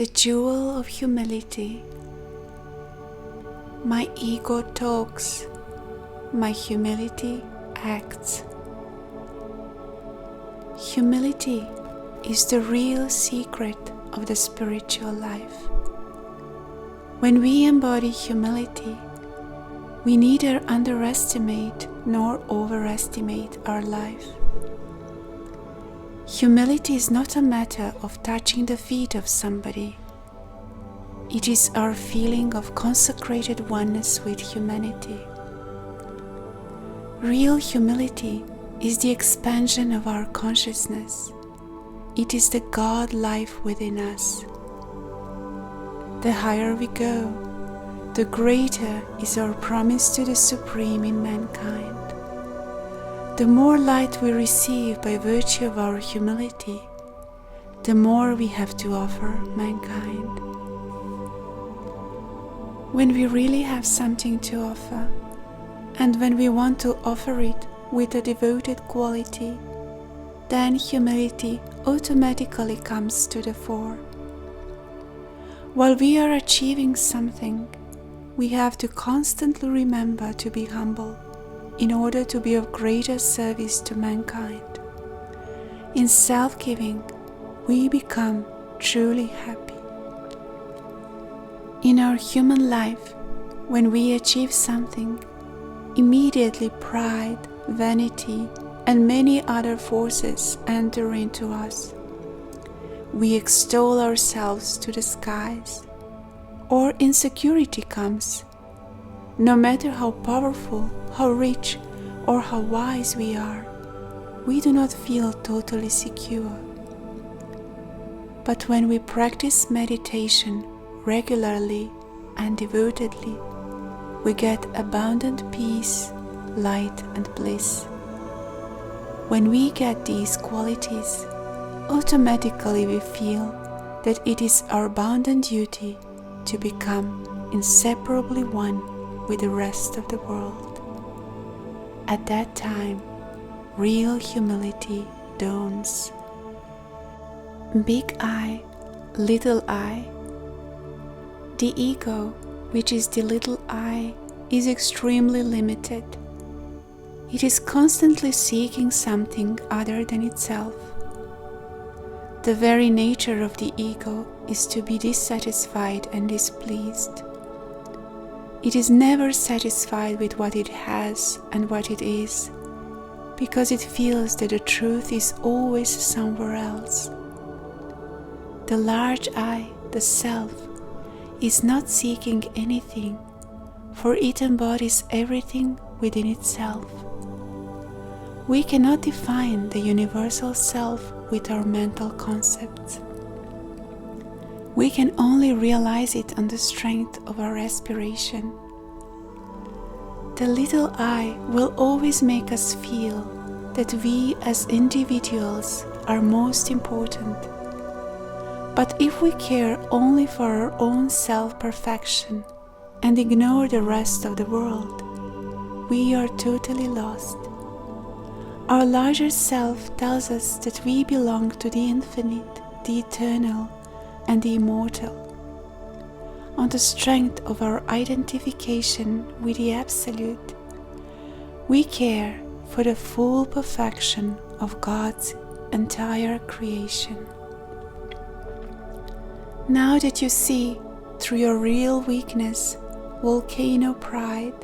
the jewel of humility. My ego talks, my humility acts. Humility is the real secret of the spiritual life. When we embody humility, we neither underestimate nor overestimate our life. Humility is not a matter of touching the feet of somebody. It is our feeling of consecrated oneness with humanity. Real humility is the expansion of our consciousness. It is the God life within us. The higher we go, the greater is our promise to the Supreme in mankind. The more light we receive by virtue of our humility, the more we have to offer mankind. When we really have something to offer, and when we want to offer it with a devoted quality, then humility automatically comes to the fore. While we are achieving something, we have to constantly remember to be humble in order to be of greater service to mankind. In self-giving, we become truly happy. In our human life, when we achieve something, immediately pride, vanity, and many other forces enter into us. We extol ourselves to the skies, or insecurity comes. No matter how powerful, how rich, or how wise we are, we do not feel totally secure. But when we practice meditation regularly and devotedly, we get abundant peace, light, and bliss. When we get these qualities, automatically we feel that it is our bounden duty to become inseparably one with the rest of the world. At that time, real humility dawns. Big I, little I. The ego, which is the little I, is extremely limited. It is constantly seeking something other than itself. The very nature of the ego is to be dissatisfied and displeased. It is never satisfied with what it has and what it is, because it feels that the truth is always somewhere else. The large I, the self, is not seeking anything, for it embodies everything within itself. We cannot define the universal self with our mental concepts. We can only realize it on the strength of our respiration. The little I will always make us feel that we as individuals are most important. But if we care only for our own self-perfection and ignore the rest of the world, we are totally lost. Our larger self tells us that we belong to the infinite, the eternal, and the immortal. On the strength of our identification with the Absolute, we care for the full perfection of God's entire creation. Now that you see through your real weakness, volcano pride,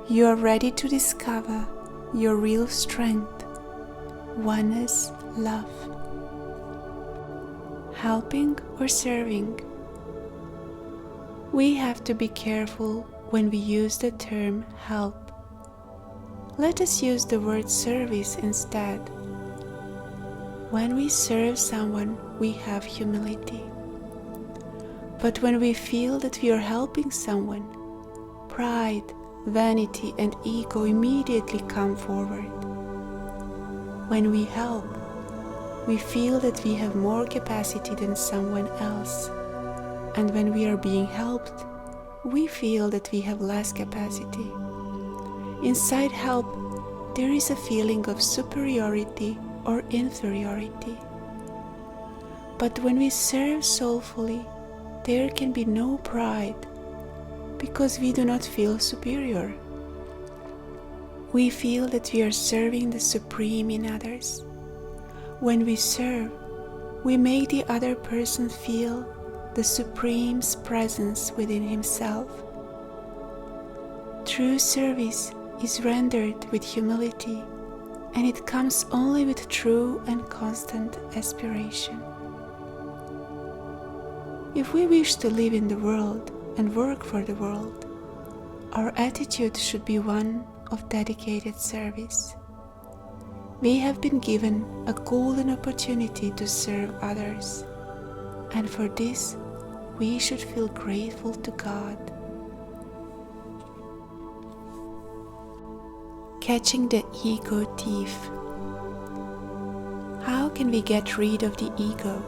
you are ready to discover your real strength, oneness, love. Helping or serving? We have to be careful when we use the term help. Let us use the word service instead. When we serve someone, we have humility. But when we feel that we are helping someone, pride, vanity, and ego immediately come forward. When we help, we feel that we have more capacity than someone else, and when we are being helped, we feel that we have less capacity. Inside help, there is a feeling of superiority or inferiority. But when we serve soulfully, there can be no pride, because we do not feel superior. We feel that we are serving the Supreme in others. When we serve, we make the other person feel the Supreme's presence within himself. True service is rendered with humility, and it comes only with true and constant aspiration. If we wish to live in the world and work for the world, our attitude should be one of dedicated service. We have been given a golden opportunity to serve others, and for this we should feel grateful to God. Catching the ego thief. How can we get rid of the ego?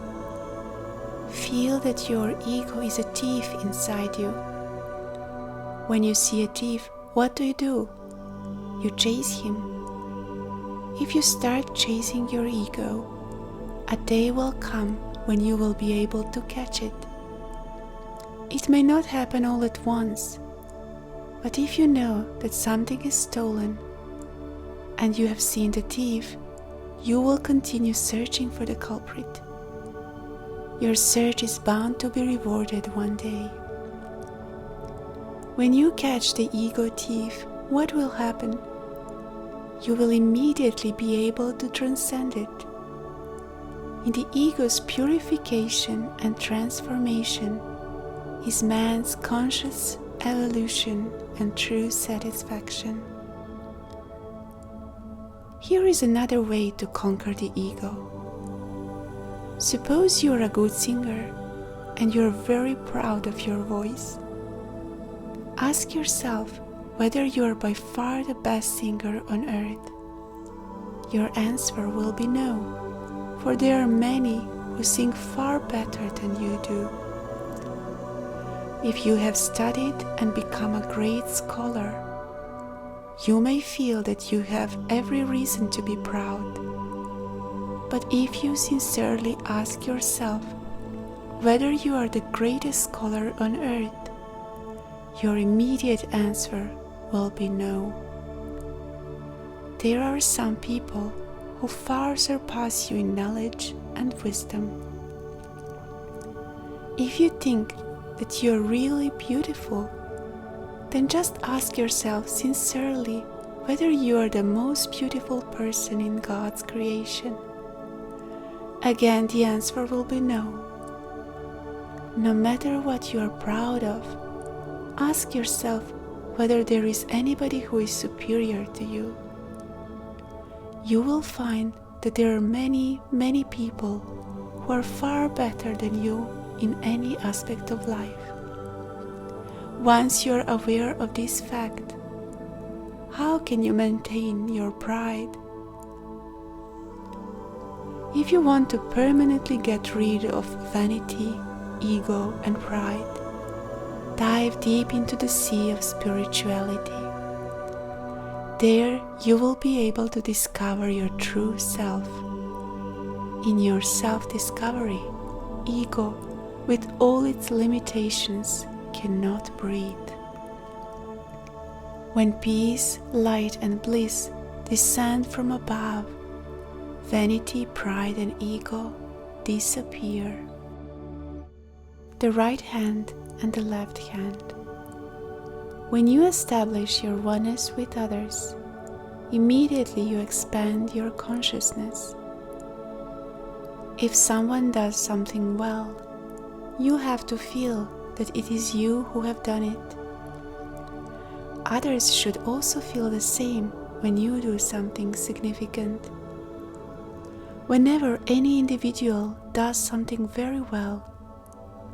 Feel that your ego is a thief inside you. When you see a thief, what do? You chase him. If you start chasing your ego, a day will come when you will be able to catch it. It may not happen all at once, but if you know that something is stolen and you have seen the thief, you will continue searching for the culprit. Your search is bound to be rewarded one day. When you catch the ego thief, what will happen? You will immediately be able to transcend it. In the ego's purification and transformation is man's conscious evolution and true satisfaction. Here is another way to conquer the ego. Suppose you are a good singer and you are very proud of your voice. Ask yourself whether you are by far the best singer on earth. Your answer will be no, for there are many who sing far better than you do. If you have studied and become a great scholar, you may feel that you have every reason to be proud. But if you sincerely ask yourself whether you are the greatest scholar on earth, your immediate answer will be no. There are some people who far surpass you in knowledge and wisdom. If you think that you are really beautiful, then just ask yourself sincerely whether you are the most beautiful person in God's creation. Again, the answer will be no. No matter what you are proud of, ask yourself whether there is anybody who is superior to you. You will find that there are many, many people who are far better than you in any aspect of life. Once you are aware of this fact, how can you maintain your pride? If you want to permanently get rid of vanity, ego, and pride, dive deep into the sea of spirituality. There you will be able to discover your true self. In your self-discovery, ego, with all its limitations, cannot breathe. When peace, light, and bliss descend from above, vanity, pride, and ego disappear. The right hand and the left hand. When you establish your oneness with others, immediately you expand your consciousness. If someone does something well, you have to feel that it is you who have done it. Others should also feel the same when you do something significant. Whenever any individual does something very well,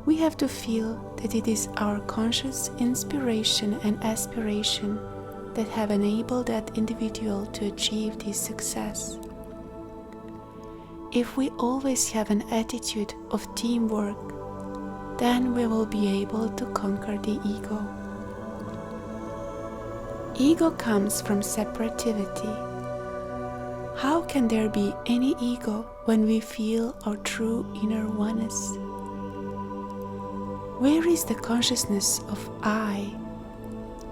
we have to feel that it is our conscious inspiration and aspiration that have enabled that individual to achieve this success. If we always have an attitude of teamwork, then we will be able to conquer the ego. Ego comes from separativity. How can there be any ego when we feel our true inner oneness? Where is the consciousness of I,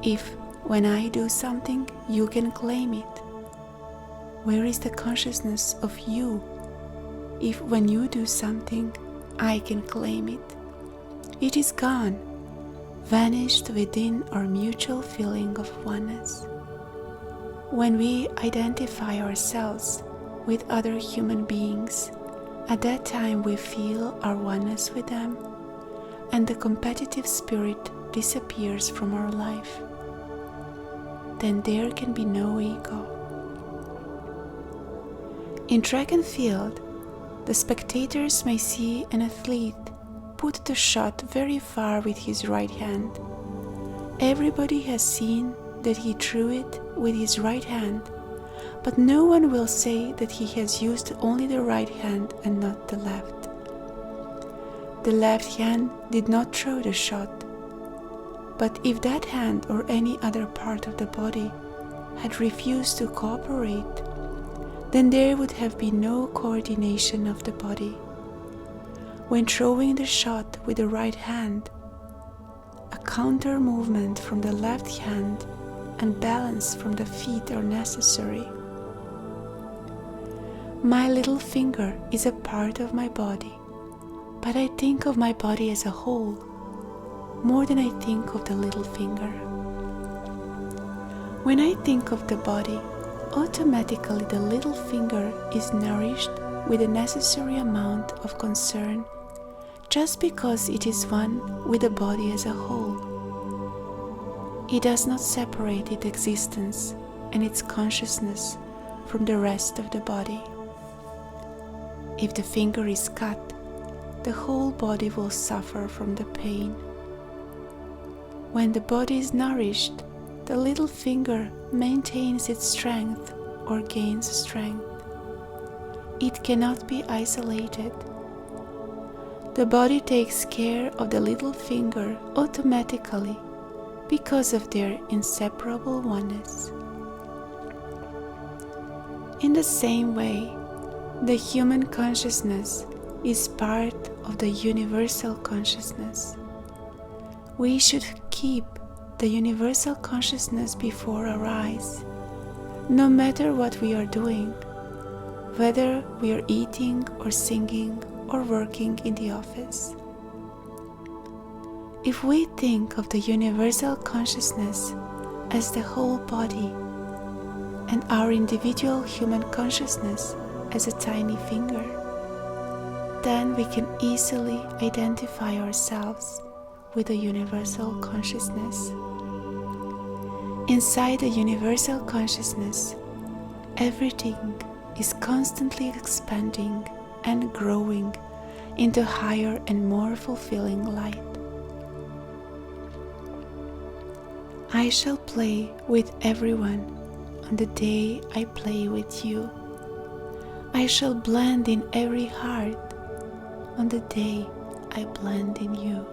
if when I do something you can claim it? Where is the consciousness of you, if when you do something I can claim it? It is gone, vanished within our mutual feeling of oneness. When we identify ourselves with other human beings, at that time we feel our oneness with them, and the competitive spirit disappears from our life. Then there can be no ego. In track and field, the spectators may see an athlete put the shot very far with his right hand. Everybody has seen that he threw it with his right hand, but no one will say that he has used only the right hand and not the left. The left hand did not throw the shot, but if that hand or any other part of the body had refused to cooperate, then there would have been no coordination of the body. When throwing the shot with the right hand, a counter movement from the left hand and balance from the feet are necessary. My little finger is a part of my body, but I think of my body as a whole, more than I think of the little finger. When I think of the body, automatically the little finger is nourished with the necessary amount of concern, just because it is one with the body as a whole. It does not separate its existence and its consciousness from the rest of the body. If the finger is cut, the whole body will suffer from the pain. When the body is nourished, the little finger maintains its strength or gains strength. It cannot be isolated. The body takes care of the little finger automatically because of their inseparable oneness. In the same way, the human consciousness is part of the universal consciousness. We should keep the universal consciousness before our eyes, no matter what we are doing, whether we are eating or singing or working in the office. If we think of the universal consciousness as the whole body and our individual human consciousness as a tiny finger, then we can easily identify ourselves with the universal consciousness. Inside the universal consciousness, everything is constantly expanding and growing into higher and more fulfilling light. I shall play with everyone on the day I play with you. I shall blend in every heart on the day I blend in you.